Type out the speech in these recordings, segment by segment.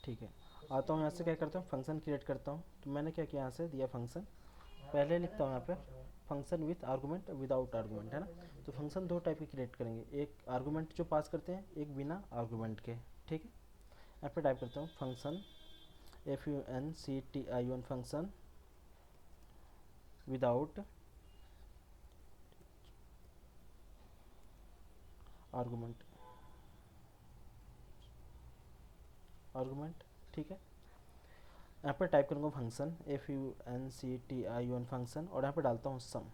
ठीक है, आता हूँ यहाँ से क्या करता हूँ, फंक्शन क्रिएट करता हूँ। तो मैंने क्या किया, यहाँ से दिया फंक्शन, पहले लिखता हूँ यहाँ पे function with argument without argument, है ना। तो फंक्शन दो टाइप के क्रिएट करेंगे, एक आर्गूमेंट जो पास करते हैं, एक बिना आर्गूमेंट के। ठीक है, यहाँ पे टाइप करता हूँ function FUNCTION function without argument argument. ठीक है, यहाँ पे टाइप करूँगा फंक्शन FUNCTION फंक्शन, और यहाँ पे डालता हूँ सम।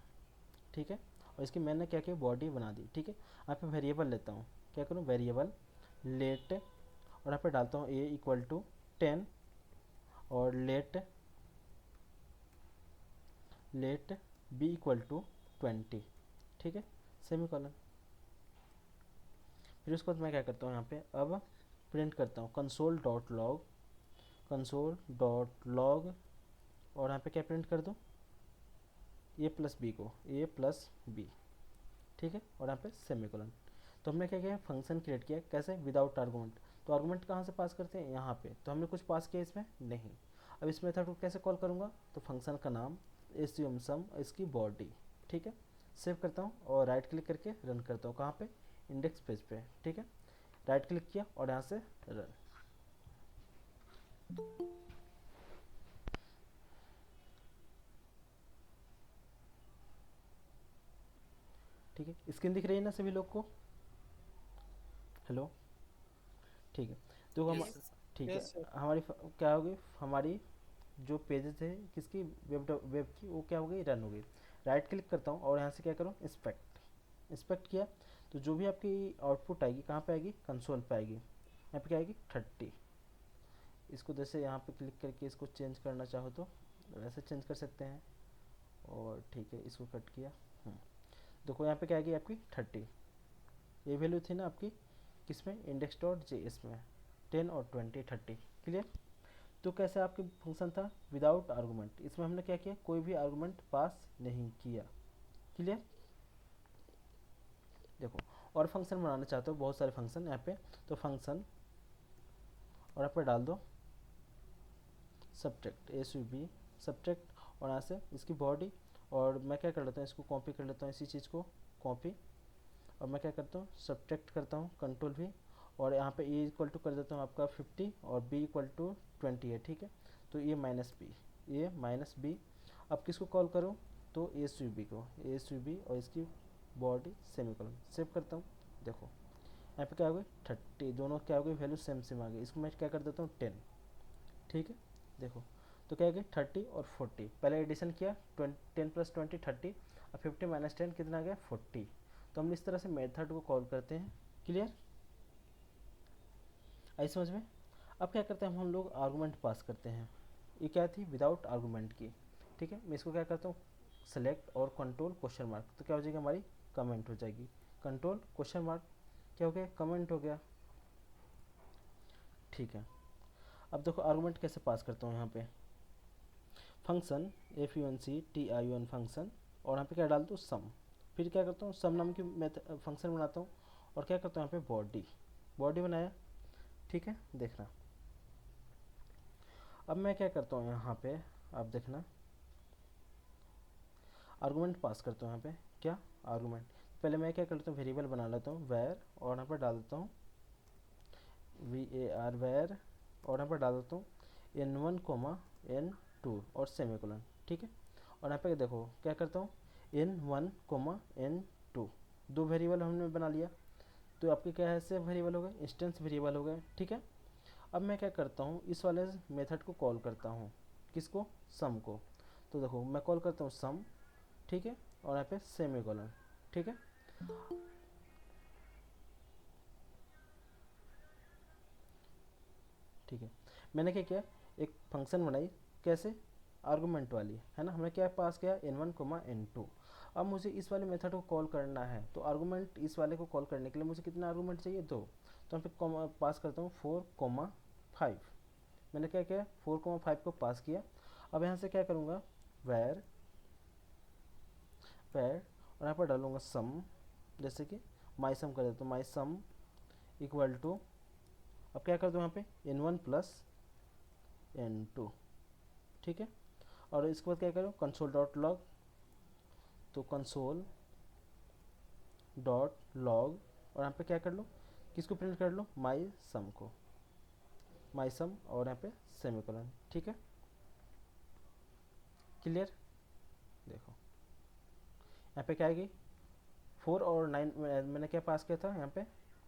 ठीक है, और इसकी मैंने क्या किया, बॉडी बना दी। ठीक है, यहाँ पे वेरिएबल लेता हूँ, क्या करूँ, वेरिएबल लेट, और यहाँ पे डालता हूँ a इक्वल टू 10, और लेट b इक्वल टू 20। ठीक है, सेमी कॉलन। फिर उसके बाद मैं क्या करता हूँ, यहाँ पे अब प्रिंट करता हूँ कंसोल डॉट लॉग, और यहाँ पे क्या प्रिंट कर दूँ, a प्लस बी। ठीक है, और यहाँ पे सेमी कॉलन। तो हमने क्या किया, फंक्शन क्रिएट किया, कैसे, विदाउट आर्गूमेंट। तो आर्गूमेंट कहाँ से पास करते हैं, यहाँ पे। तो हमने कुछ पास किया इसमें नहीं। अब इस मेथड को कैसे कॉल करूँगा, तो फंक्शन का नाम assume sum, इसकी बॉडी। ठीक है, सेव करता हूँ और राइट क्लिक करके रन करता हूँ, कहाँ पे, इंडेक्स पेज पे। ठीक है, राइट क्लिक किया और यहाँ से रन। ठीक है, स्क्रीन दिख रही है ना सभी लोग को, हेलो। ठीक है, तो हम, यस ठीक है, यस सर। हमारी क्या होगी, हमारी जो पेजेस है किसकी, वेब की, वो क्या हो गई, रन हो गई। राइट क्लिक करता हूँ और यहाँ से क्या करूँ, इंस्पेक्ट किया। तो जो भी आपकी आउटपुट आएगी, कहाँ पे आएगी, कंसोल पे आएगी। यहाँ पे क्या आएगी, 30। इसको जैसे यहाँ पे क्लिक करके इसको चेंज करना चाहो तो वैसे चेंज कर सकते हैं। और ठीक है, इसको कट किया। देखो यहाँ पे क्या आएगी आपकी 30। ये वैल्यू थी ना आपकी किसमें, index.js में, 10 और 20, 30। क्लियर। तो कैसे आपके फंक्शन था, विदाउट आर्गूमेंट। इसमें हमने क्या किया, कोई भी आर्गूमेंट पास नहीं किया। क्लियर। देखो, और फंक्शन बनाना चाहते हो, बहुत सारे फंक्शन यहाँ पे। तो फंक्शन, और यहाँ पे डाल दो सब्ट्रैक्ट, सब्ट्रैक्ट, और यहाँ से इसकी बॉडी। और मैं क्या कर लेता हूँ, इसको कॉपी कर लेता हूँ, इसी चीज़ को कॉपी। और मैं क्या करता हूँ, सब्ट्रैक्ट करता हूँ, कंट्रोल भी, और यहाँ पे ए इक्वल टू कर देता हूँ आपका 50, और बी इक्वल टू 20 है। ठीक है, तो ए माइनस बी। अब किसको कॉल करूँ, तो ए सी बी और इसकी बॉडी सेमीकोलन। सेव करता हूँ। देखो यहाँ पे क्या हो गई, 30, दोनों क्या हो गई, वैल्यू सेम सेम आ गई। इसको मैं क्या कर देता हूँ, 10। ठीक है, देखो, तो क्या हो गई, 30 और 40। पहले एडिशन किया, 10 प्लस 20 30, और 50 माइनस 10 कितना आ गया, 40। तो हम इस तरह से मेथड को कॉल करते हैं। क्लियर, आई समझ में। अब क्या करते हैं, हम लोग आर्गूमेंट पास करते हैं। ये क्या थी, विदाउट आर्गूमेंट की। ठीक है, मैं इसको क्या करता हूँ, सेलेक्ट और कंट्रोल क्वेश्चन मार्क। तो क्या हो जाएगी, हमारी कमेंट हो जाएगी। कंट्रोल क्वेश्चन मार्क, क्या हो गया, कमेंट हो गया। ठीक है, अब देखो आर्गूमेंट कैसे पास करता हूँ, यहाँ पे फंक्शन FUNCTION फंक्शन, और यहाँ पे क्या डाल दूँ, सम। फिर क्या करता हूँ, सम नाम की फंक्शन बनाता हूँ, और क्या करता हूँ, यहाँ पे बॉडी बनाया। ठीक है, देखना। अब मैं क्या करता हूँ यहाँ पे, आप देखना, आर्गूमेंट पास करता हूँ यहाँ पे। क्या, आर्गूमेंट। पहले मैं क्या करता हूँ, वेरिएबल बना लेता हूँ वैर, और यहाँ पर डाल देता हूँ VAR वैर, और यहाँ पर डाल देता हूँ N1, N2 और सेमीकोलन। ठीक है, और यहाँ पे देखो क्या करता हूँ, N1, N2, दो वेरिएबल हमने बना लिया। तो आपके क्या है, से वेरिएबल हो गए, इंस्टेंस वेरिएबल हो गए। ठीक है, अब मैं क्या करता हूँ, इस वाले मेथड को कॉल करता हूँ, किसको, सम को। तो देखो मैं कॉल करता हूँ सम। ठीक है, और यहाँ पे सेमी कॉलन। ठीक है, ठीक है, मैंने क्या किया, एक फंक्शन बनाई, कैसे, आर्गूमेंट वाली, है ना। हमने क्या पास किया, N1, N2। अब मुझे इस वाले मेथड को कॉल करना है, तो आर्गूमेंट इस वाले को कॉल करने के लिए मुझे कितना आर्गूमेंट चाहिए, दो। तो यहाँ पे पास करता हूँ 4, 5। मैंने क्या किया, 4, 5 को पास किया। अब यहाँ से क्या करूँगा, वैर वैर, और यहाँ पर डालूंगा सम। जैसे कि माई सम कर देता हूँ, माई सम इक्वल टू, अब क्या कर दूँ यहाँ पे, N1 प्लस n2, ठीक है। और इसके बाद क्या करो, कंसोल डॉट लॉग, तो कंसोल डॉट लॉग, और यहाँ पे क्या कर लो, किसको प्रिंट कर लो, माई सम को, माई सम, और यहाँ पे सेमीकोलन, ठीक है। क्लियर, देखो यहाँ पे क्या आएगी, 4 और 9, मैंने क्या पास किया था यहाँ पे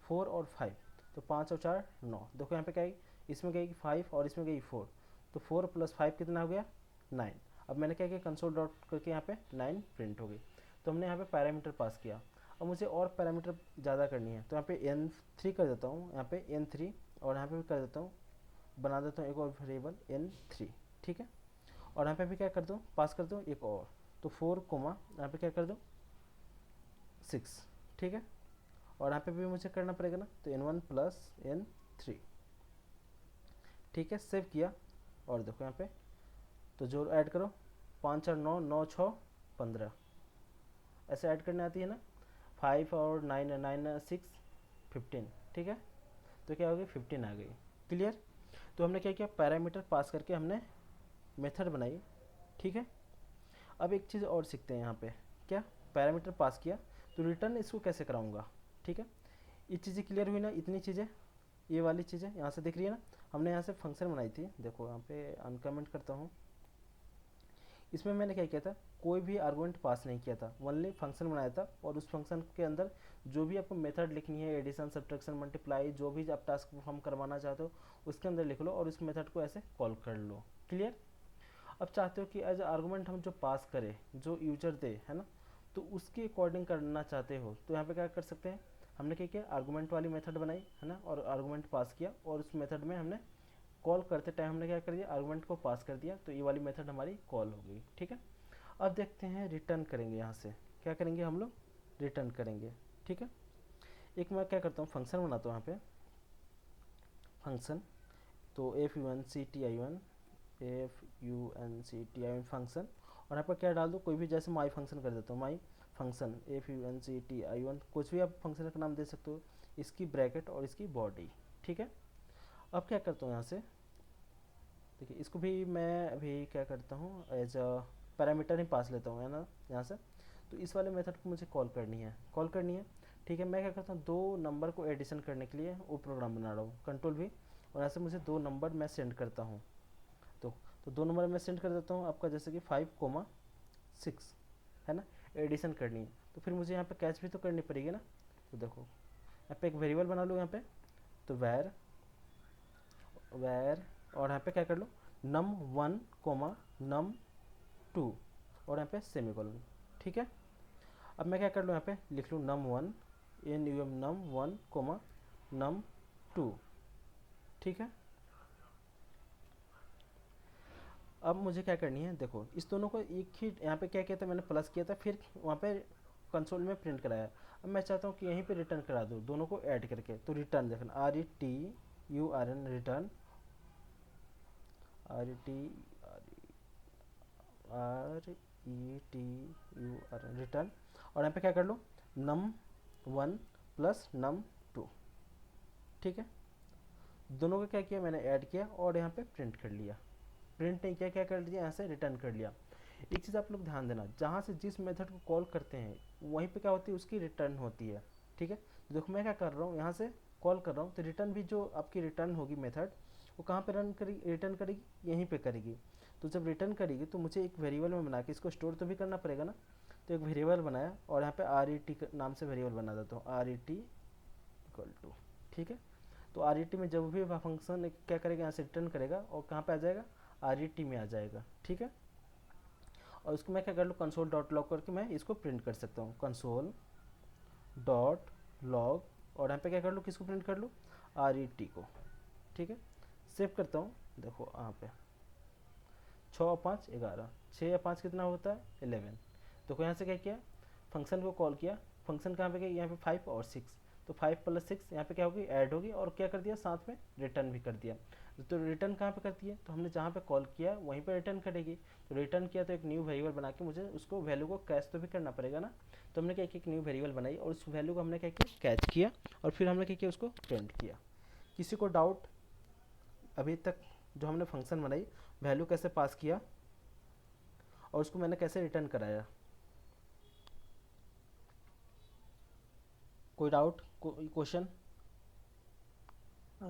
4 और 5, तो 5 और 4 9, देखो यहाँ पे क्या आएगी, इसमें गई 5 और इसमें गई 4, तो 4 + 5 कितना हो गया 9। अब मैंने क्या किया, कंसोल डॉट करके यहाँ पे 9 प्रिंट हो गई। तो हमने यहाँ पे पैरामीटर पास किया। अब मुझे और पैरामीटर ज़्यादा करनी है, तो यहाँ पे n3 कर देता हूँ, यहाँ पे n3, और यहाँ पे भी कर देता हूँ, बना देता हूँ एक और वेरिएबल n3, ठीक है। और यहाँ पे भी क्या कर दूँ, पास कर दूँ एक और, तो 4 कोमा यहाँ पे क्या कर दूँ 6, ठीक है। और यहाँ पे भी मुझे करना पड़ेगा ना, तो n1 + n3, ठीक है। सेव किया, और देखो यहाँ पे तो जो ऐड करो, 5 और 9, 9 6 15, ऐसे ऐड करने आती है ना। 5 और 9 9 6 15, ठीक है। तो क्या होगी 15 आ गई। क्लियर। तो हमने क्या किया, पैरामीटर पास करके हमने मेथड बनाई, ठीक है। अब एक चीज़ और सीखते हैं यहाँ पे, क्या, पैरामीटर पास किया तो रिटर्न इसको कैसे कराऊंगा, ठीक है। ये चीज़ें क्लियर हुई ना, इतनी चीज़ें, ये वाली चीज़ें यहाँ से दिख रही है ना। हमने यहाँ से फंक्शन बनाई थी, देखो यहाँ पे अनकमेंट करता हूँ। इसमें मैंने क्या किया था, कोई भी आर्गुमेंट पास नहीं किया था, ओनली फंक्शन बनाया था, और उस फंक्शन के अंदर जो भी आपको मेथड लिखनी है, एडिशन सब्ट्रैक्शन मल्टीप्लाई, जो भी आप टास्क हम करवाना चाहते हो उसके अंदर लिख लो, और उस मेथड को ऐसे कॉल कर लो। क्लियर। अब चाहते हो कि एज आर्गुमेंट हम जो पास करें, जो यूजर दे, है ना, तो उसके अकॉर्डिंग करना चाहते हो, तो यहाँ पे क्या कर सकते हैं, हमने क्या किया, आर्गुमेंट वाली मेथड बनाई, है ना, और आर्गुमेंट पास किया, और उस मेथड में हमने कॉल करते टाइम हमने क्या कर दिया, आर्गुमेंट को पास कर दिया, तो ये वाली मेथड हमारी कॉल हो गई, ठीक है। अब देखते हैं रिटर्न करेंगे, यहाँ से क्या करेंगे हम लोग, रिटर्न करेंगे, ठीक है। एक मैं क्या करता हूँ, फंक्शन बनाता हूँ यहाँ पे, फंक्शन, तो function फंक्शन, और यहाँ पर क्या डाल दो, कोई भी, जैसे माई फंक्शन कर देता हूँ, माई फंक्शन function, कुछ भी आप फंक्शन का नाम दे सकते हो, इसकी ब्रैकेट और इसकी बॉडी, ठीक है। अब क्या करता हूँ यहाँ से, देखिए इसको भी मैं अभी क्या करता हूँ, एज अ पैरामीटर ही पास लेता हूँ, है ना, यहाँ से। तो इस वाले मेथड को मुझे कॉल करनी है, ठीक है। मैं क्या करता हूँ, 2 नंबर को एडिशन करने के लिए वो प्रोग्राम बना रहा हूँ, कंट्रोल भी, और यहाँ से मुझे 2 नंबर मैं सेंड करता हूँ, तो 2 नंबर मैं सेंड कर देता हूँ आपका, जैसे कि 5,6, है ना, एडिशन करनी है, तो फिर मुझे यहाँ पे कैच भी तो करनी पड़ेगी ना। तो देखो यहाँ पे एक वेरिएबल बना लो यहाँ पे, तो वैर, और यहाँ पे क्या कर लो, num1, num2, और यहाँ पे सेमीकोलन, ठीक है। अब मैं क्या कर लूँ, यहाँ पे लिख लूँ num1, num1, num2, ठीक है। अब मुझे क्या करनी है, देखो इस दोनों को एक ही, यहाँ पे क्या किया था मैंने, प्लस किया था, फिर वहाँ पे कंसोल में प्रिंट कराया। अब मैं चाहता हूँ कि यहीं पे रिटर्न करा दूँ दोनों को ऐड करके, तो रिटर्न देखना, RETURN, रिटर्न, रिटर्न, और यहाँ पे क्या कर लो, num1 + num2, ठीक है। दोनों को क्या किया मैंने, ऐड किया, और यहाँ पे प्रिंट कर लिया, प्रिंट नहीं किया, क्या कर दिया, यहाँ से रिटर्न कर लिया। एक चीज़ आप लोग ध्यान देना, जहाँ से जिस मेथड को कॉल करते हैं वहीं पे क्या होती है, उसकी रिटर्न होती है, ठीक है। देखो मैं क्या कर रहा हूँ, यहाँ से कॉल कर रहा हूँ, तो रिटर्न भी जो आपकी रिटर्न होगी मेथड, वो कहाँ पे रिटर्न करेगी, यहीं पे करेगी। तो जब रिटर्न करेगी तो मुझे एक वेरिएबल में बना के इसको स्टोर तो भी करना पड़ेगा ना। तो एक वेरिएबल बनाया, और यहाँ पे RET नाम से वेरिएबल बना देता हूँ, RET =, ठीक है। तो RET में जब भी फंक्शन क्या करेगा, यहाँ से रिटर्न करेगा, और कहाँ पे आ जाएगा, RET में आ जाएगा, ठीक है। और इसको मैं क्या कर लूँ, कंसोल डॉट लॉग करके मैं इसको प्रिंट कर सकता हूँ, कंसोल डॉट लॉग, और यहाँ पे क्या कर लूँ, किसको प्रिंट कर लूँ, RET को, ठीक है। सेव करता हूँ, देखो यहाँ पे 6 और 5 11, 6 या 5 कितना होता है 11। देखो यहाँ से क्या किया, फंक्शन को कॉल किया, फंक्शन कहाँ पे गया, यहाँ पे 5 और 6, तो 5 + 6 यहाँ पे क्या होगी, ऐड होगी, और क्या कर दिया, साथ में रिटर्न भी कर दिया। तो रिटर्न कहाँ पे करती है, तो हमने जहाँ पे कॉल किया वहीं पे रिटर्न करेगी। तो रिटर्न किया तो एक न्यू वेरिएबल बना के मुझे उसको वैल्यू को कैच तो भी करना पड़ेगा ना। तो हमने क्या, एक न्यू वेरिएबल बनाई, और उस वैल्यू को हमने क्या किया, कैच किया, और फिर हमने क्या किया, उसको प्रिंट किया। किसी को डाउट अभी तक जो हमने फंक्शन बनाई, वैल्यू कैसे पास किया और उसको मैंने कैसे रिटर्न कराया। कोई डाउट, कोई क्वेश्चन?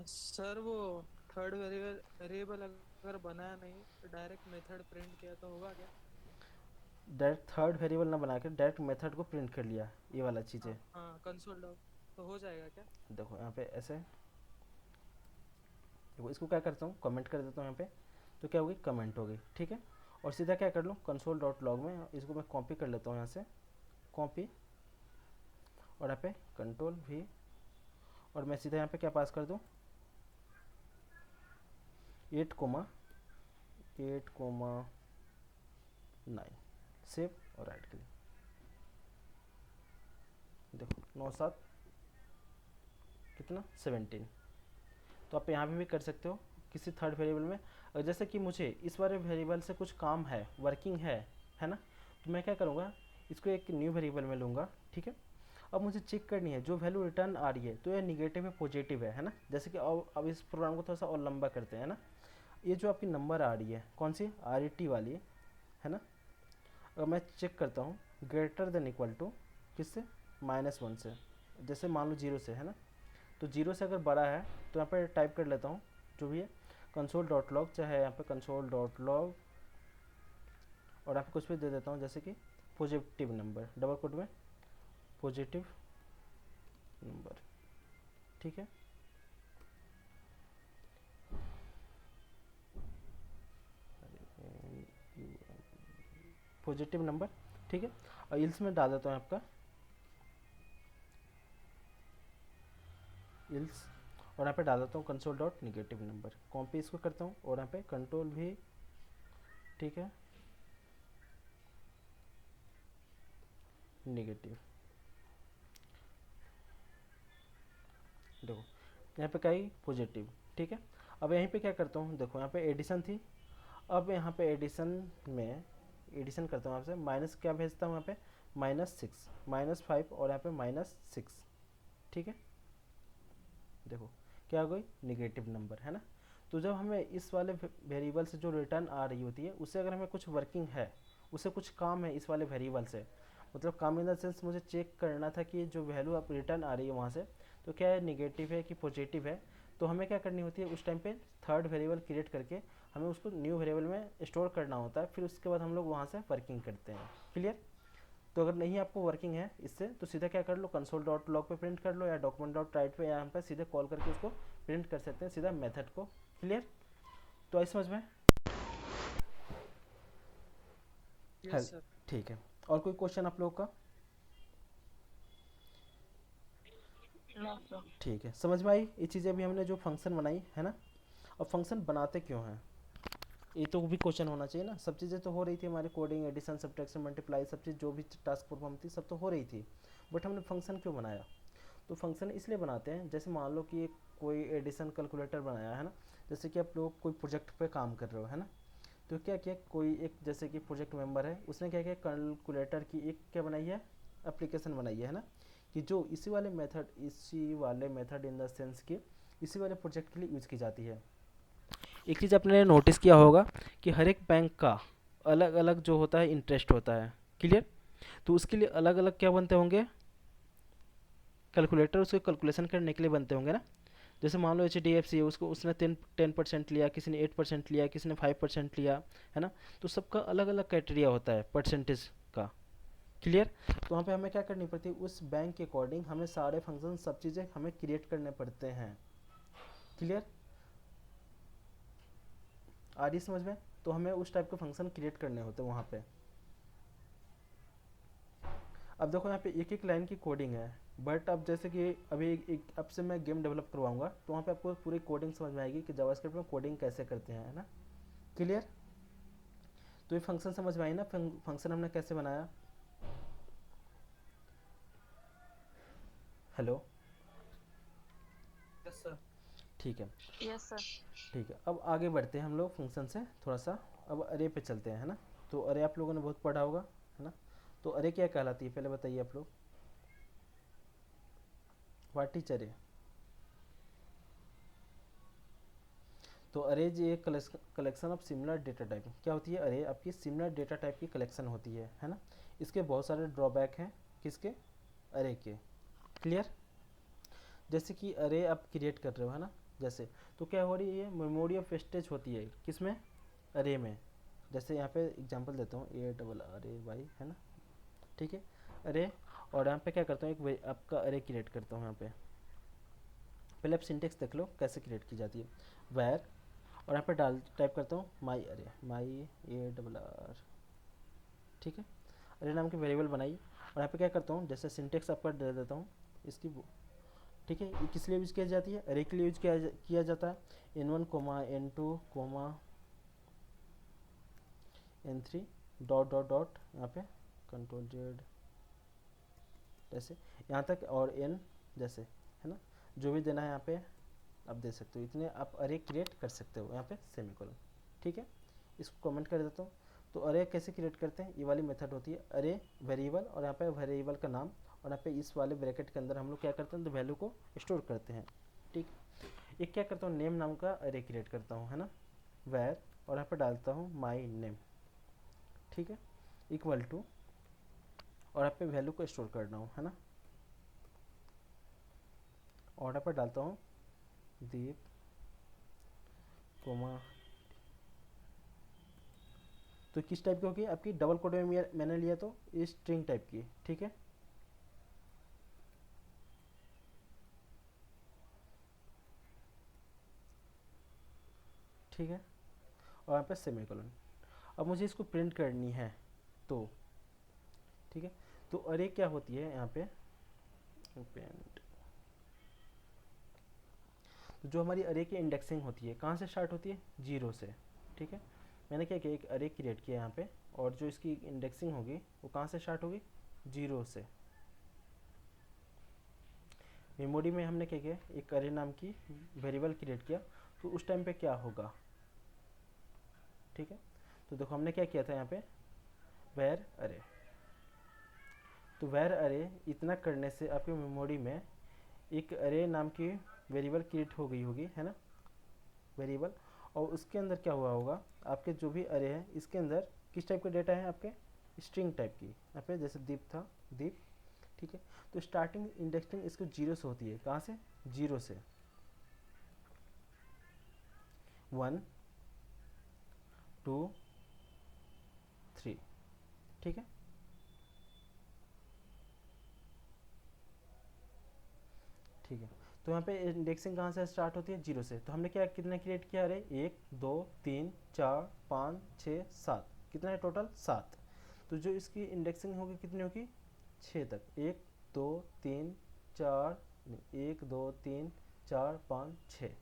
सर वो थर्ड वेरिएबल वेरिएबल अगर बनाया नहीं तो डायरेक्ट मेथड प्रिंट किया तो होगा क्या? डायरेक्ट थर्ड वेरिएबल ना बना के डायरेक्ट मेथड को प्रिंट कर लिया, ये वाला चीज़ हाँ है। हाँ, कंसोल लॉग तो हो जाएगा क्या? देखो यहाँ पे ऐसे, देखो इसको क्या करता हूँ, कमेंट कर देता हूँ यहाँ पे, तो क्या होगी, कमेंट होगी, ठीक है। और सीधा क्या कर लूँ, कंसोल डॉट लॉग में इसको मैं कॉपी कर लेता हूँ यहाँ से, कॉपी, और यहाँ पे कंट्रोल भी, और मैं सीधा यहाँ पे क्या पास कर दूँ, 8,8,9, सेव और राइट क्लिक। देखो 9 7 कितना 17। तो आप यहाँ पे भी कर सकते हो किसी थर्ड वेरिएबल में। और जैसे कि मुझे इस वाले वेरिएबल से कुछ काम है, वर्किंग है ना, तो मैं क्या करूँगा, इसको एक न्यू वेरिएबल में लूँगा, ठीक है। अब मुझे चेक करनी है जो वैल्यू रिटर्न आ रही है, तो ये निगेटिव है पॉजिटिव है ना। जैसे कि अब इस प्रोग्राम को थोड़ा सा और लंबा करते हैं ना। ये जो आपकी नंबर आ रही है कौन सी, RET वाली है ना। अगर मैं चेक करता हूँ ग्रेटर देन इक्वल टू किससे, -1 से, जैसे मान लो 0 से है ना। तो 0 से अगर बड़ा है तो यहाँ पर टाइप कर लेता हूँ जो भी है, कंसोल डॉट लॉग, चाहे यहाँ पे कंसोल डॉट लॉग, और यहाँ पे कुछ भी दे देता हूँ जैसे कि पॉजिटिव नंबर, डबल कोट में पॉजिटिव नंबर, ठीक है। पॉजिटिव नंबर, ठीक है। और इल्स में डाल देता हूँ आपका इल्स, और यहाँ पे डाल देता हूँ console dot negative number, copy इसको करता हूँ और यहाँ पे कंट्रोल भी, ठीक है, निगेटिव। देखो यहाँ पे क्या है, पॉजिटिव, ठीक है। अब यहीं पे क्या करता हूँ, देखो यहाँ पे एडिशन थी, अब यहाँ पे एडिशन में एडिशन करता हूँ आपसे, माइनस क्या भेजता हूँ यहाँ पे, -6, -5, और यहाँ पे -6, ठीक है। देखो क्या हो गई, निगेटिव नंबर है ना। तो जब हमें इस वाले वेरिएबल से जो रिटर्न आ रही होती है, उससे अगर हमें कुछ वर्किंग है, उससे कुछ काम है इस वाले वेरिएबल से, मतलब काम इन द सेंस मुझे चेक करना था कि जो वैल्यू आप रिटर्न आ रही है वहाँ से, तो क्या है, निगेटिव है कि पॉजिटिव है। तो हमें क्या करनी होती है उस टाइम पे, थर्ड वेरिएबल क्रिएट करके हमें उसको न्यू वेरिएबल में स्टोर करना होता है, फिर उसके बाद हम लोग वहाँ से वर्किंग करते हैं। क्लियर? तो अगर नहीं आपको वर्किंग है इससे, तो सीधा क्या कर लो, कंसोल डॉट लॉग पे प्रिंट कर लो, या डॉक्यूमेंट डॉट राइट पे यहाँ पे सीधे कॉल करके उसको प्रिंट कर सकते हैं सीधा मेथड को। क्लियर? तो आई समझ में? यस हेल सर। ठीक है। और कोई क्वेश्चन आप लोगों का? No sir. ठीक है, समझ में आई ये चीज़ें अभी हमने जो फंक्शन बनाई है ना। अब फंक्शन बनाते क्यों हैं, ये तो भी क्वेश्चन होना चाहिए ना। सब चीज़ें तो हो रही थी हमारी, कोडिंग, एडिशन, सब्ट्रैक्शन, मल्टीप्लाई, सब चीज़ जो भी टास्क परफॉर्म थी सब तो हो रही थी, बट हमने फंक्शन क्यों बनाया। तो फंक्शन इसलिए बनाते हैं, जैसे मान लो कि एक कोई एडिशन कैलकुलेटर बनाया है ना, जैसे कि आप लोग कोई प्रोजेक्ट पे काम कर रहे हो है ना। तो क्या किया, कोई एक जैसे कि प्रोजेक्ट मेंबर है, उसने क्या किया, कैलकुलेटर की एक क्या बनाई है, एप्लीकेशन बनाई है ना, कि जो इसी वाले मेथड इन द सेंस कि इसी वाले प्रोजेक्ट के लिए यूज़ की जाती है। एक चीज़ आपने नोटिस किया होगा कि हर एक बैंक का अलग अलग जो होता है इंटरेस्ट होता है। क्लियर? तो उसके लिए अलग अलग क्या बनते होंगे, कैलकुलेटर उसके कैलकुलेशन करने के लिए बनते होंगे ना। जैसे मान लो HDFC है, उसको उसने 10% लिया, किसी ने 8% लिया, किसी ने 5% लिया, है ना। तो सबका अलग अलग क्राइटेरिया होता है परसेंटेज का। क्लियर? तो वहाँ पे हमें क्या करनी पड़ती है, उस बैंक के अकॉर्डिंग हमें सारे फंक्शन सब चीज़ें हमें क्रिएट करने पड़ते हैं। क्लियर? आ रही समझ में? तो हमें उस टाइप के फंक्शन क्रिएट करने होते हैं वहाँ पे। अब देखो यहाँ पे एक एक लाइन की कोडिंग है, बट अब जैसे कि अभी अब से मैं गेम डेवलप करवाऊंगा, तो वहाँ पे आपको पूरी कोडिंग समझ में आएगी कि जावास्क्रिप्ट में कोडिंग कैसे करते हैं, है ना। क्लियर? तो ये फंक्शन समझ में आई ना, फंक्शन हमने कैसे बनाया। हेलो? Yes sir. ठीक है। Yes sir. ठीक है, अब आगे बढ़ते हैं हम लोग फंक्शन से थोड़ा सा। अब अरे पे चलते हैं, है ना। तो अरे आप लोगों ने बहुत पढ़ा होगा, है ना। तो अरे क्या कहलाती है पहले बताइए आप लोग, व्हाट इज अरे। तो अरेज ये collection of similar data type क्या होती है, अरे आपकी सिमिलर डेटा टाइप की कलेक्शन होती है ना। इसके बहुत सारे ड्रॉबैक हैं, किसके, अरे के, क्लियर। जैसे कि अरे आप क्रिएट कर रहे हो है ना, जैसे तो क्या हो रही है, मेमोरी ऑफ वेस्टेज होती है किसमें, अरे में। जैसे यहाँ पे एग्जांपल देता हूँ, ए डबल अरे वाई है ना, ठीक है, अरे। और यहाँ पे क्या करता हूँ, एक आपका अरे क्रिएट करता हूँ यहाँ पे। पहले आप सिंटेक्स देख लो कैसे क्रिएट की जाती है, वैर, और यहाँ पे टाइप करता हूँ माई अरे, माई ए डबल आर, ठीक है। अरे नाम की वेरिएबल बनाई, और यहाँ पे क्या करता हूँ, जैसे सिंटेक्स आपका दे देता हूँ इसकी, ठीक है। ये किस लिए यूज किया जाती है, अरे के लिए यूज किया जाता है, n1 comma n2 comma n3 dot dot dot, यहाँ पे कंट्रोल जेड जैसे यहाँ तक, और n जैसे है ना, जो भी देना है यहाँ पे आप दे सकते हो, इतने आप अरे क्रिएट कर सकते हो यहाँ पे सेमीकोलन, ठीक है। इसको कमेंट कर देता हूँ। तो अरे कैसे क्रिएट करते हैं, ये वाली मेथड होती है अरे वेरिएबल, और यहाँ पे वेरिएबल का नाम, और यहाँ पे इस वाले ब्रैकेट के अंदर हम लोग क्या करते हैं, तो वैल्यू को स्टोर करते हैं, ठीक। एक क्या करता हूँ, नेम नाम का अरे क्रिएट करता हूँ है ना, वैर, और यहाँ पे डालता हूँ माई नेम, ठीक है, इक्वल टू, और यहाँ पे वैल्यू को स्टोर करना हूँ है ना, और यहाँ पे डालता हूँ दीप कोमा। तो किस टाइप की होगी आपकी, डबल कोड में मैंने लिया तो स्ट्रिंग टाइप की, ठीक है। ठीक है, और यहाँ पे सेमीकोलन। अब मुझे इसको प्रिंट करनी है तो, ठीक है। तो अरे क्या होती है यहाँ पे, प्रिंट, तो जो हमारी अरे की इंडेक्सिंग होती है कहाँ से स्टार्ट होती है, जीरो से, ठीक है। मैंने क्या किया, एक अरे क्रिएट किया यहाँ पे, और जो इसकी इंडेक्सिंग होगी वो कहाँ से स्टार्ट होगी, जीरो से। मेमोरी में हमने क्या किया, एक अरे नाम की वेरिएबल क्रिएट किया, तो उस टाइम पे क्या होगा, ठीक है। तो देखो हमने क्या किया था यहाँ पे, वेर अरे, तो वेर अरे इतना करने से आपकी मेमोरी में एक अरे नाम की वेरिएबल क्रिएट हो गई होगी है ना, वेरिएबल। और उसके अंदर क्या हुआ होगा, आपके जो भी अरे है इसके अंदर किस टाइप का डेटा है आपके, स्ट्रिंग टाइप की, यहाँ पे जैसे दीप था, दीप, ठीक है। तो स्टार्टिंग इंडेक्सिंग इसको जीरो से होती है, कहाँ से, जीरो से, 1 2 3, ठीक है। ठीक है, तो यहाँ पे इंडेक्सिंग कहाँ से स्टार्ट होती है, जीरो से। तो हमने क्या कितना क्रिएट किया, अरे 1 2 3 4 5 6 7, कितना है टोटल, 7। तो जो इसकी इंडेक्सिंग होगी कितनी होगी, 6 तक, 1 2 3 4, 1 2 3 4 5 6,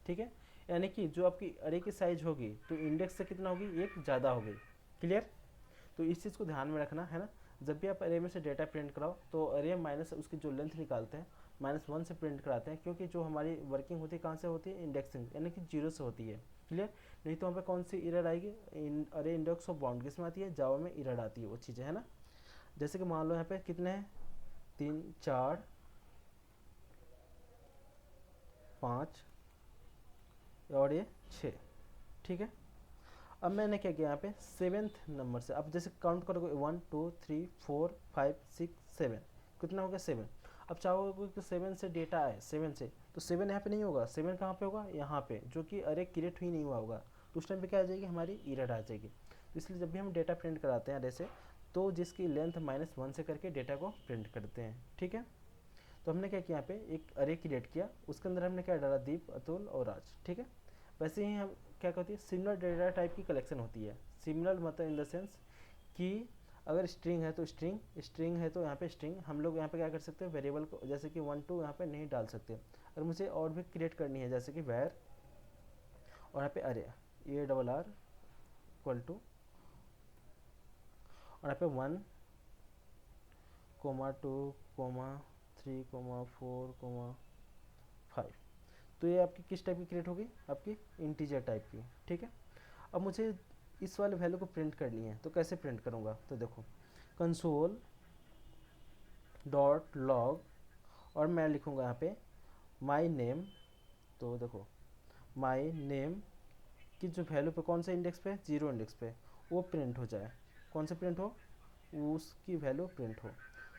ठीक है। यानी कि जो आपकी अरे की साइज होगी तो इंडेक्स से कितना होगी, एक ज़्यादा होगी, क्लियर। तो इस चीज़ को ध्यान में रखना है ना, जब भी आप अरे में से डेटा प्रिंट कराओ तो अरे माइनस उसकी जो लेंथ निकालते हैं -1 से प्रिंट कराते हैं, क्योंकि जो हमारी वर्किंग होती है कहाँ से होती है, इंडेक्सिंग, यानी कि जीरो से होती है, क्लियर। नहीं तो वहाँ पे कौन सी एरर आएगी, अरे इंडेक्स ऑफ बाउंड किस में आती है, जावा में एरर आती है वो चीज़ें है ना। जैसे कि मान लो यहाँ पे कितने हैं, 3 4 5 और ये 6, ठीक है। अब मैंने क्या किया यहाँ पे, सेवेंथ नंबर से, अब जैसे काउंट करोगे 1 2 3 4 5 6 7, कितना हो गया, 7। अब चाहोगे कि 7 से डेटा आए, 7 से, तो 7 यहाँ पे नहीं होगा, 7 कहाँ पे होगा, यहाँ पे, जो कि अरे क्रिएट ही नहीं हुआ होगा, तो उस टाइम पे क्या आ जाएगी, हमारी एरर आ जाएगी। तो इसलिए जब भी हम डेटा प्रिंट कराते हैं अरे से, तो जिसकी लेंथ -1 से करके डेटा को प्रिंट करते हैं, ठीक है। तो हमने क्या किया, यहाँ पे एक अरे क्रिएट किया, उसके अंदर हमने क्या डाला, दीप अतुल और राज, ठीक है। वैसे ही हम क्या कहती है, सिमिलर डेटा टाइप की कलेक्शन होती है। सिमिलर मतलब इन द सेंस कि अगर स्ट्रिंग है तो स्ट्रिंग, स्ट्रिंग है तो यहाँ पे स्ट्रिंग, हम लोग यहाँ पे क्या कर सकते हैं, वेरिएबल को जैसे कि 1 2 यहाँ पे नहीं डाल सकते। अगर मुझे और भी क्रिएट करनी है जैसे कि वैर, और यहाँ पे array A double R equal to, और यहाँ पे 1 कोमा 2 कोमा 3 कोमा 4 कोमा 5, तो ये आपकी किस टाइप की क्रिएट होगी, आपकी इंटीजर टाइप की, ठीक है। अब मुझे इस वाले वैल्यू को प्रिंट करनी है, तो कैसे प्रिंट करूँगा, तो देखो कंसोल डॉट लॉग, और मैं लिखूँगा यहाँ पे माई नेम, तो देखो माई नेम कि जो वैल्यू पे कौन से इंडेक्स पे, 0 इंडेक्स पे, वो प्रिंट हो जाए। कौन से प्रिंट हो, उसकी वैल्यू प्रिंट हो।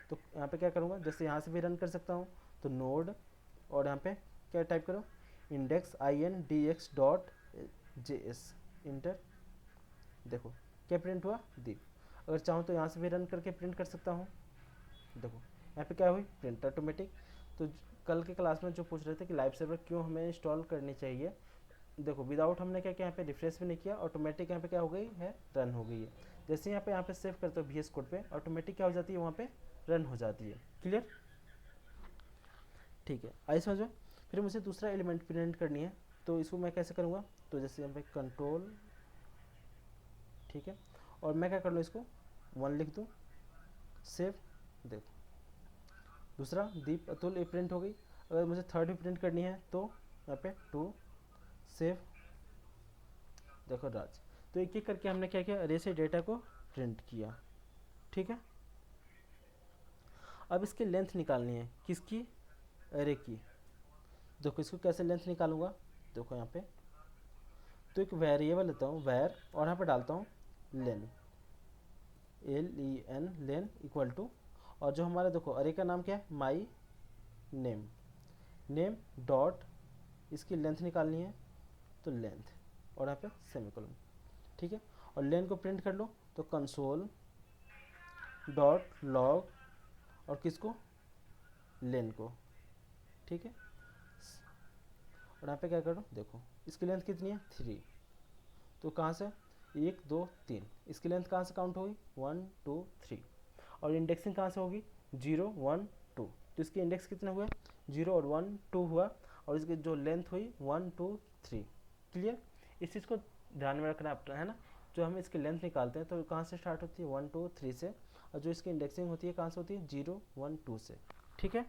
तो यहाँ पे क्या करूँगा, जैसे यहाँ से भी रन कर सकता हूँ, तो नोड और यहाँ पे क्या टाइप करो, इंडेक्स index.js, इंटर। देखो क्या प्रिंट हुआ, दीप। अगर चाहूँ तो यहाँ से भी रन करके प्रिंट कर सकता हूँ। देखो यहाँ पे क्या हुई, प्रिंट ऑटोमेटिक। तो कल के क्लास में जो पूछ रहे थे कि लाइव सर्वर क्यों हमें इंस्टॉल करनी चाहिए, देखो विदाउट हमने क्या किया, यहाँ पे रिफ्रेश भी नहीं किया, ऑटोमेटिक यहाँ पे क्या हो गई है, रन हो गई है। जैसे यहाँ पे सेव करते हो VS कोड पे, ऑटोमेटिक क्या हो जाती है, वहाँ पे रन हो जाती है। क्लियर, ठीक है, आई समझ में। फिर मुझे दूसरा एलिमेंट प्रिंट करनी है, तो इसको मैं कैसे करूँगा, तो जैसे यहाँ पे कंट्रोल, ठीक है, और मैं क्या कर लूँ, इसको 1 लिख दूँ, सेव। देखो दूसरा दीप अतुल, ये प्रिंट हो गई। अगर मुझे थर्ड भी प्रिंट करनी है तो यहाँ पे 2, सेव। देखो राज। तो एक एक करके हमने क्या किया, अरे से डेटा को प्रिंट किया। ठीक है, अब इसकी लेंथ निकालनी है, किसकी, अरे की। देखो इसको कैसे लेंथ निकालूंगा, देखो यहाँ पे तो एक वेरिएबल लेता हूँ वैर, और यहाँ पे डालता हूँ लेन, LEN, लेन इक्वल टू, और जो हमारा देखो अरे का नाम क्या है, माई नेम, नेम डॉट, इसकी लेंथ निकालनी है तो लेंथ, और यहाँ पे सेमीकोलन। ठीक है, और लेन को प्रिंट कर लो, तो कंसोल डॉट लॉग, और किसको, लेन को। ठीक है, और यहाँ पे क्या करो, देखो इसकी लेंथ कितनी है, 3। तो कहाँ से, 1 2 3, इसकी लेंथ कहाँ से काउंट होगी, 1 2 3, और इंडेक्सिंग कहाँ से होगी, 0 1 2। तो इसके इंडेक्स कितने हुए, 0 और 1 2 हुआ, और इसकी जो लेंथ हुई 1 2 3। क्लियर, इस चीज़ को ध्यान में रखना है ना। जो हम इसकी लेंथ निकालते हैं तो कहाँ से स्टार्ट होती है, 1 2 3 से, और जो इसकी इंडेक्सिंग होती है कहाँ से होती है, 0 1 2 से। ठीक है,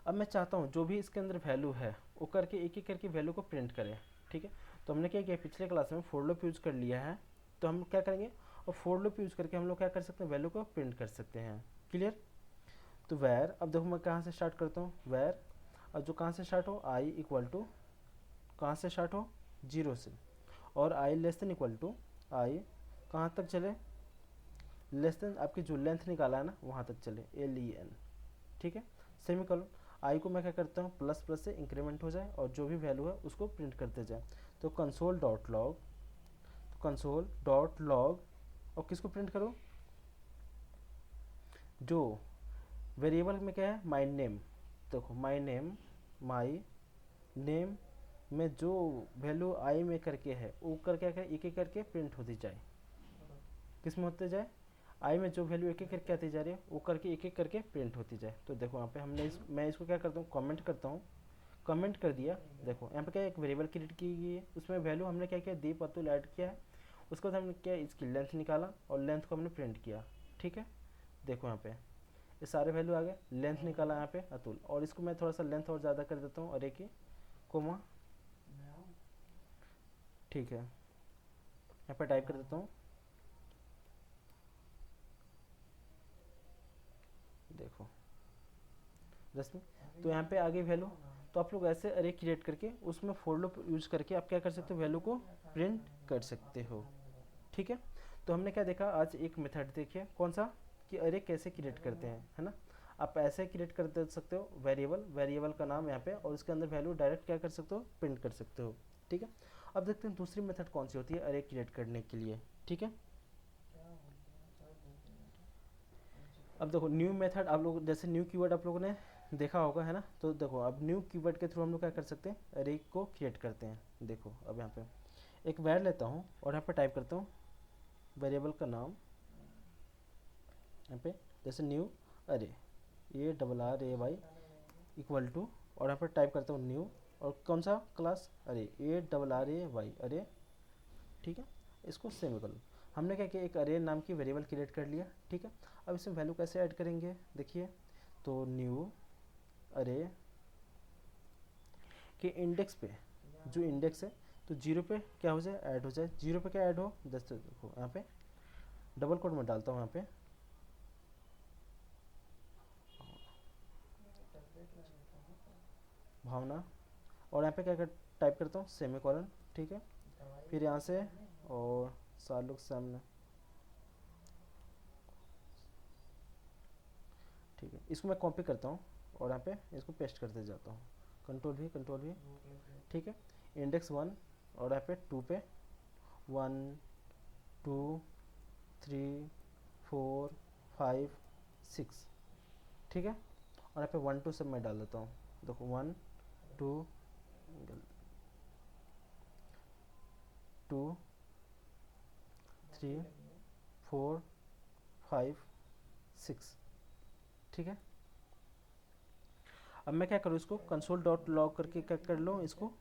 अब मैं चाहता हूँ जो भी इसके अंदर वैल्यू है वो करके एक एक करके वैल्यू को प्रिंट करें। ठीक है, तो हमने क्या किया, पिछले क्लास में फोर लूप यूज़ कर लिया है, तो हम क्या करेंगे, और फोर लूप यूज़ करके हम लोग क्या कर सकते हैं, वैल्यू को प्रिंट कर सकते हैं। क्लियर, तो वैर, अब देखो मैं कहाँ से स्टार्ट करता हूँ, वैर, और जो कहाँ से स्टार्ट हो, आई इक्वल टू, कहाँ से स्टार्ट हो, 0 से, और आई लेस देन इक्वल टू, आई कहाँ तक चले, लेस देन आपकी जो लेंथ निकाला है ना वहाँ तक चले, LEN। ठीक है, सेमीकोलन। आई को मैं क्या करता हूँ, प्लस प्लस से इंक्रीमेंट हो जाए, और जो भी वैल्यू है उसको प्रिंट करते जाए। तो कंसोल डॉट लॉग, तो कंसोल डॉट लॉग, और किसको प्रिंट करो, जो वेरिएबल में क्या है, माई नेम। देखो माई नेम, माई नेम में जो वैल्यू आई में करके है वो कर क्या एक एक करके प्रिंट होती जाए। किस में होते जाए, आई में जो वैल्यू एक एक करके आती जा रही है वो करके एक एक करके प्रिंट होती जाए। तो देखो यहाँ पे हमने मैं इसको क्या करता हूँ, कमेंट करता हूँ, कमेंट कर दिया। देखो यहाँ पे क्या एक वेरिएबल क्रिएट की गई है, उसमें वैल्यू हमने क्या किया, दीप अतुल ऐड किया है, उसके बाद हमने क्या इसकी लेंथ निकाला और लेंथ को हमने प्रिंट किया। ठीक है, देखो यहाँ पे ये सारे वैल्यू आ गए, लेंथ निकाला यहाँ पे अतुल, और इसको मैं थोड़ा सा लेंथ और ज़्यादा कर देता हूँ, अरे की कोमा। ठीक है, यहाँ पे टाइप कर देता हूँ, देखो रश्मि, तो यहाँ पे आगे वैल्यू। तो आप लोग ऐसे अरे क्रिएट करके उसमें फॉर लूप यूज करके आप क्या कर सकते हो, वैल्यू को प्रिंट कर सकते हो। ठीक है, तो हमने क्या देखा आज, एक मेथड देखिए कौन सा, कि अरे कैसे क्रिएट करते हैं, है ना। आप ऐसे क्रिएट कर दे सकते हो वेरिएबल, वेरिएबल का नाम यहाँ पे, और उसके अंदर वैल्यू डायरेक्ट क्या कर सकते हो, प्रिंट कर सकते हो। ठीक है, अब देखते हैं दूसरी मेथड कौन सी होती है अरे क्रिएट करने के लिए। ठीक है, अब देखो न्यू मेथड, आप लोग जैसे न्यू कीवर्ड आप लोगों ने देखा होगा, है ना। तो देखो अब न्यू कीवर्ड के थ्रू हम लोग क्या कर सकते हैं, अरे को क्रिएट करते हैं। देखो अब यहाँ पे एक वैर लेता हूँ और यहाँ पे टाइप करता हूँ वेरिएबल का नाम, यहाँ पे जैसे न्यू अरे, ARRAY इक्वल टू, और यहाँ पर टाइप करता हूँ न्यू, और कौन सा क्लास, अरे ARRAY अरे। ठीक है, इसको सेमीकोलन। हमने क्या किया, एक अरे नाम की वेरिएबल क्रिएट कर लिया। ठीक है, अब इसमें वैल्यू कैसे ऐड करेंगे, देखिए, तो न्यू अरे के इंडेक्स पे, जो इंडेक्स है तो 0 पे क्या हो जाए, ऐड हो जाए। 0 पे क्या ऐड हो, जैसे देखो यहाँ पे डबल कोड में डालता हूँ यहाँ पे, भावना, और यहाँ पे क्या टाइप करता हूँ, सेमी कॉलन, ठीक है। फिर यहाँ से और सालों के सामने, ठीक है, इसको मैं कॉपी करता हूँ और यहाँ पे इसको पेस्ट करते जाता हूँ, कंट्रोल भी, ठीक है। इंडेक्स 1 और यहाँ पे 2 पे 1 2 3 4 5 6, ठीक है। और यहाँ पे 1 2 सब मैं डाल देता हूँ, देखो 1 2 2 3 4 5 6, ठीक है। अब मैं क्या करूँ, इसको कंसोल डॉट लॉग करके क्या कर लो, इसको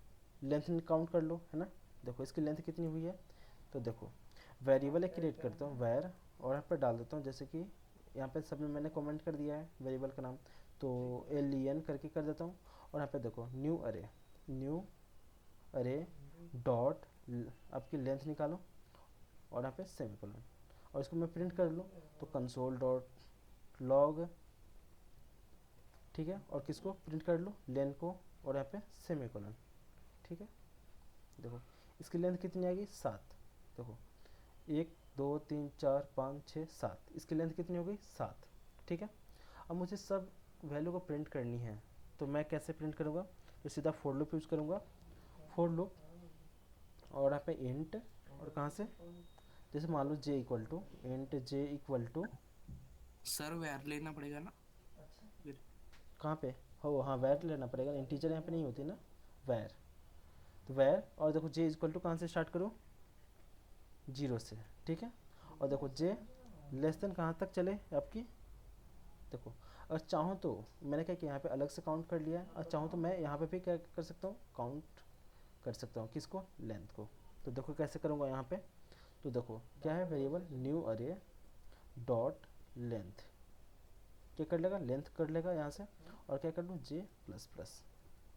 लेंथ काउंट कर लो, है ना। देखो इसकी लेंथ कितनी हुई है, तो देखो वेरिएबल क्रिएट करता हूँ वेर, और यहाँ पर डाल देता हूँ, जैसे कि यहाँ पे सब में मैंने कमेंट कर दिया है वेरिएबल का नाम, तो len करके कर देता हूँ। और यहाँ पे देखो न्यू अरे डॉट आपकी लेंथ निकालो और यहाँ पे सेमीकोलन, और इसको मैं प्रिंट कर लूँ तो कंसोल डॉट लॉग, ठीक है। और किसको प्रिंट कर लो, लेन को, और यहाँ पे सेमीकोलन, ठीक है। देखो इसकी लेंथ कितनी आएगी, 7, देखो 1 2 3 4 5 6 7, इसकी लेंथ कितनी हो गई, 7, ठीक है। अब मुझे सब वैल्यू को प्रिंट करनी है, तो मैं कैसे प्रिंट करूँगा, तो सीधा फॉर लूप यूज़ करूँगा, फॉर लूप, और यहाँ पे इंट, और कहाँ से, जैसे मान लो J equal to int J equal to, सर वैर लेना पड़ेगा ना फिर? कहाँ पे हो, हाँ वैर लेना पड़ेगा, इंटीजर यहाँ पे नहीं होती ना, वैर, तो वैर, और देखो जे इक्वल टू कहाँ से स्टार्ट करूँ, 0 से, ठीक है। और देखो जे लेस देन कहाँ तक चले आपकी, देखो अगर चाहूँ तो मैंने क्या किया, यहाँ पे अलग से काउंट कर लिया है, और चाहूँ तो मैं यहाँ पे भी क्या कर सकता हूँ, काउंट कर सकता हूँ, किसको, लेंथ को। तो देखो कैसे करूँगा यहाँ पे, तो देखो क्या है वेरिएबल न्यू अरे डॉट लेंथ, क्या कर लेगा, लेंथ कर लेगा यहाँ से, और क्या कर लूँ, जे प्लस प्लस,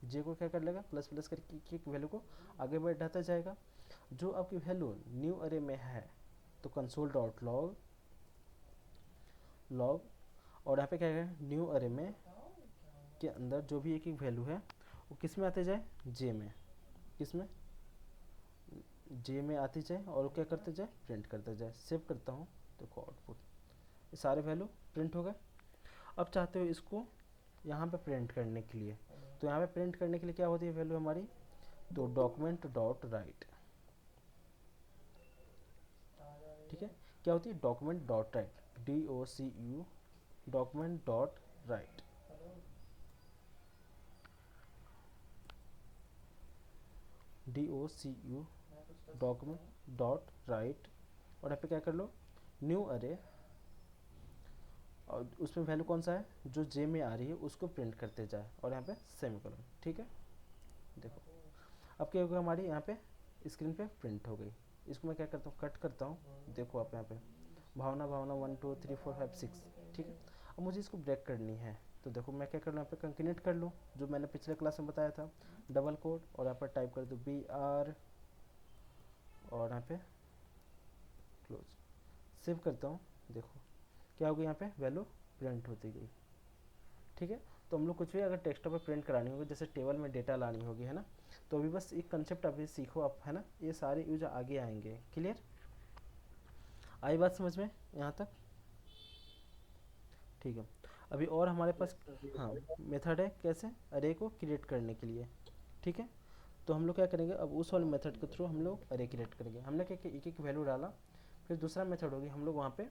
जे को क्या कर लेगा, प्लस प्लस करके वैल्यू को आगे बढ़ाता जाएगा। जो आपकी वैल्यू न्यू अरे में है, तो कंसोल डॉट लॉग लॉग, और यहाँ पे क्या है, न्यू अरे में के अंदर जो भी एक एक वैल्यू है वो किस में आते जाए, जे में, किस में, जे में आती जाए, और वो क्या करते जाए, प्रिंट करते जाए। सेव करता हूँ, देखो आउटपुट, ये सारे वैल्यू प्रिंट हो गए। अब चाहते हो इसको यहाँ पे प्रिंट करने के लिए, तो यहाँ पे प्रिंट करने के लिए क्या होती है वैल्यू हमारी, तो डॉक्यूमेंट डॉट राइट, ठीक है। क्या होती है, document dot right, DOCU document dot right, DOCU document dot right, और यहाँ पे क्या कर लो, न्यू अरे, और उसमें वैल्यू कौन सा है, जो जे में आ रही है उसको प्रिंट करते जाए, और यहाँ पे सेमीकोलन, ठीक है। देखो अब क्या होगा, हमारी यहाँ पे स्क्रीन पे प्रिंट हो गई। इसको मैं क्या करता हूँ, कट करता हूँ, देखो आप यहाँ पे भावना 1 2 3 4 5 6, ठीक है। अब मुझे इसको ब्रेक करनी है, तो देखो मैं क्या कर लूँ, यहाँ पे कंकेनेट कर लूँ, जो मैंने पिछले क्लास में बताया था, डबल कोड, और यहाँ पर टाइप कर दो BR, और यहाँ पे क्लोज, सेव करता हूँ। देखो क्या होगी, यहाँ पे वैल्यू प्रिंट होती गई, ठीक है। तो हम लोग कुछ भी अगर टेक्स्ट पे प्रिंट करानी होगी, जैसे टेबल में डेटा लानी होगी, है ना, तो अभी बस एक कंसेप्ट अभी सीखो आप, है ना, ये सारे यूज आगे आएंगे। क्लियर, आई बात समझ में यहाँ तक, ठीक है। अभी और हमारे पास हाँ मेथड है कैसे अरे को क्रिएट करने के लिए, ठीक है। तो हम लोग क्या करेंगे, अब उस वाले मेथड के थ्रू हम लोग अरे क्रिएट करेंगे। हमने क्या एक एक वैल्यू डाला, फिर दूसरा मेथड होगी, हम लोग वहाँ पे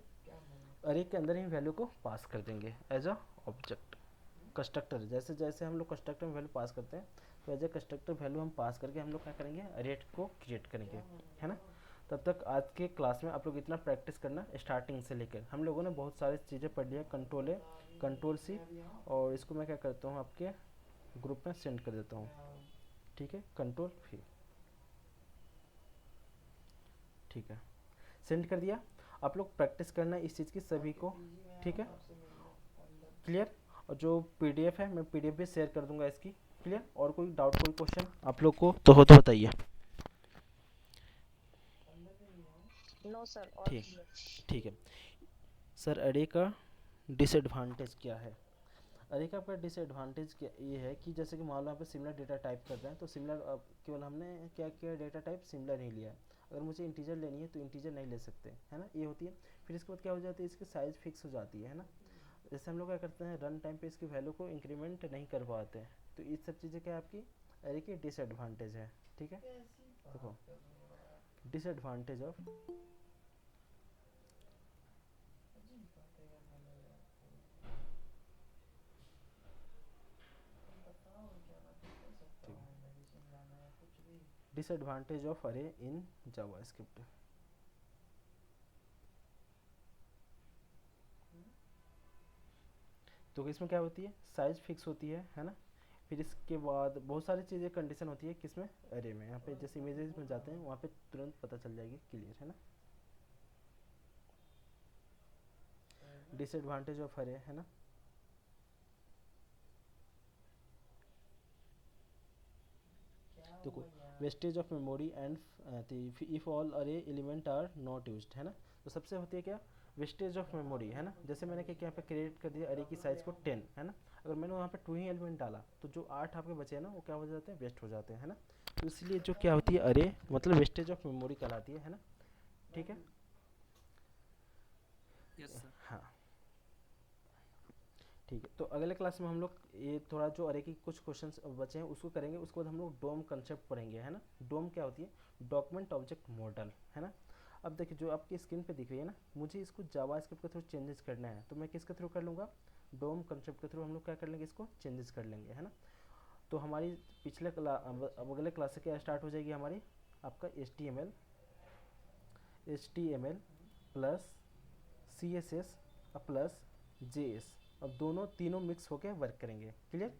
अरे के अंदर ही वैल्यू को पास कर देंगे एज अ ऑब्जेक्ट कंस्ट्रक्टर। जैसे जैसे हम लोग कंस्ट्रक्टर में वैल्यू पास करते हैं, तो एज ए कंस्ट्रक्टर वैल्यू हम पास करके हम लोग क्या करेंगे, अरे को क्रिएट करेंगे, है ना। तब तक आज के क्लास में आप लोग इतना प्रैक्टिस करना, स्टार्टिंग से लेकर हम लोगों ने बहुत सारी चीज़ें पढ़ ली है, कंट्रोल ए कंट्रोल सी, और इसको मैं क्या करता हूँ आपके ग्रुप में सेंड कर देता हूँ, ठीक है, कंट्रोल V, ठीक है, सेंड कर दिया। आप लोग प्रैक्टिस करना इस चीज़ की सभी को, ठीक है, क्लियर। और जो PDF है मैं PDF भी शेयर कर दूंगा इसकी, क्लियर। और कोई डाउट कोई क्वेश्चन आप लोग को तो हो तो बताइए। नो सर, ऑल ठीक क्लियर। ठीक है सर, अरे का डिसएडवांटेज क्या है, अरे का आपका डिसएडवांटेज क्या ये है कि जैसे कि मान लो यहाँ पे सिमिलर डेटा टाइप कर रहे हैं तो सिमिलर केवल हमने क्या किया, डेटा टाइप सिमिलर ही लिया है। अगर मुझे इंटीजर लेनी है तो इंटीजर नहीं ले सकते, है ना, ये होती है। फिर इसके बाद क्या हो जाती है, इसकी साइज़ फिक्स हो जाती है ना। जैसे हम लोग क्या करते हैं, रन टाइम पे इसकी वैल्यू को इंक्रीमेंट नहीं कर पाते हैं, तो ये सब चीज़ें क्या आपकी अरे की डिसएडवांटेज है, ठीक है। देखो डिसएडवांटेज ऑफ डिसएडवांटेज ऑफ अरे इन जावास्क्रिप्ट। तो इसमें क्या होती है, साइज फिक्स होती है ना। फिर इसके बाद बहुत सारी चीज़ें कंडीशन होती है किसमें, अरे में। यहाँ पे जैसे इमेजेस में जाते हैं वहाँ पे तुरंत पता चल जाएगी, क्लियर है ना। डिसएडवांटेज ऑफ अरे, है ना। देखो wastage of memory and if all अरे एलिमेंट आर नॉट यूज्ड, है ना। तो सबसे होती है क्या, वेस्टेज ऑफ मेमोरी, है ना। जैसे मैंने क्या यहाँ पे क्रिएट कर दिया अरे की साइज को 10, है ना। अगर मैंने वहाँ पे 2 ही एलिमेंट डाला तो जो 8 आपके बचे हैं ना वो क्या हो जाते हैं, वेस्ट हो जाते हैं, है ना। तो इसलिए जो क्या होती है अरे मतलब वेस्टेज ऑफ मेमोरी कहलाती है ना, ठीक है। Yes sir. हाँ ठीक है, तो अगले क्लास में हम लोग ये थोड़ा जो अरे की कुछ क्वेश्चंस बचे हैं उसको करेंगे। उसके बाद हम लोग डोम कंसेप्ट पढ़ेंगे, है ना। डोम क्या होती है, डॉक्यूमेंट ऑब्जेक्ट मॉडल, है ना। अब देखिए जो आपकी स्क्रीन पे दिख रही है ना, मुझे इसको जावास्क्रिप्ट के थ्रू चेंजेस करना है तो मैं किसके थ्रू कर लूँगा, डोम कंसेप्ट के थ्रू हम लोग क्या कर लेंगे, इसको चेंजेस कर लेंगे, है ना। तो हमारी पिछले अब अगले क्लास से क्या स्टार्ट हो जाएगी हमारी, आपका HTML plus CSS plus JS। अब तीनों मिक्स होकर वर्क करेंगे, क्लियर।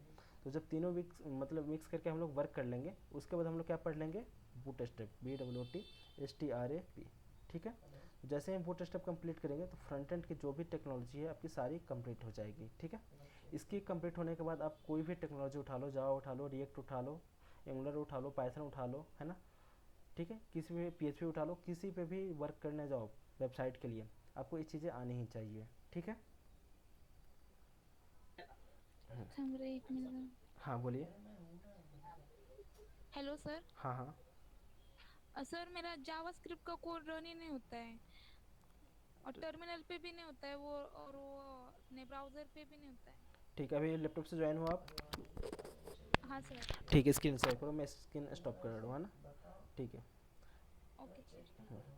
तो जब तीनों मिक्स करके हम लोग वर्क कर लेंगे उसके बाद हम लोग क्या पढ़ लेंगे, बूटस्ट्रैप, BOOTSTRAP, ठीक है। तो जैसे ही हम बूटस्ट्रैप कंप्लीट करेंगे तो फ्रंट एंड की जो भी टेक्नोलॉजी है आपकी सारी कंप्लीट हो जाएगी, ठीक है। इसकी कंप्लीट होने के बाद आप कोई भी टेक्नोलॉजी उठा लो, जावा उठा लो, रिएक्ट उठा लो, एंगुलर उठा लो, पाइथन उठा लो, है ना, ठीक है। किसी भी PHP उठा लो, किसी पे भी वर्क करने जाओ वेबसाइट के लिए आपको ये चीज़ें आनी ही चाहिए, ठीक है। सर मेरा 1 मिनट। हाँ बोलिए। Hello sir. हाँ हाँ सर मेरा जावास्क्रिप्ट का कोड रन ही नहीं होता है और टर्मिनल पे भी नहीं होता है वो, और वो अपने ब्राउजर पे भी नहीं होता है। ठीक है, अभी लैपटॉप से ज्वाइन हो आप, हाँ सर। ठीक है। स्क्रीन शेयर करो, मैं स्क्रीन स्टॉप कर रहा हूँ, है ना, ठीक है। Okay sir.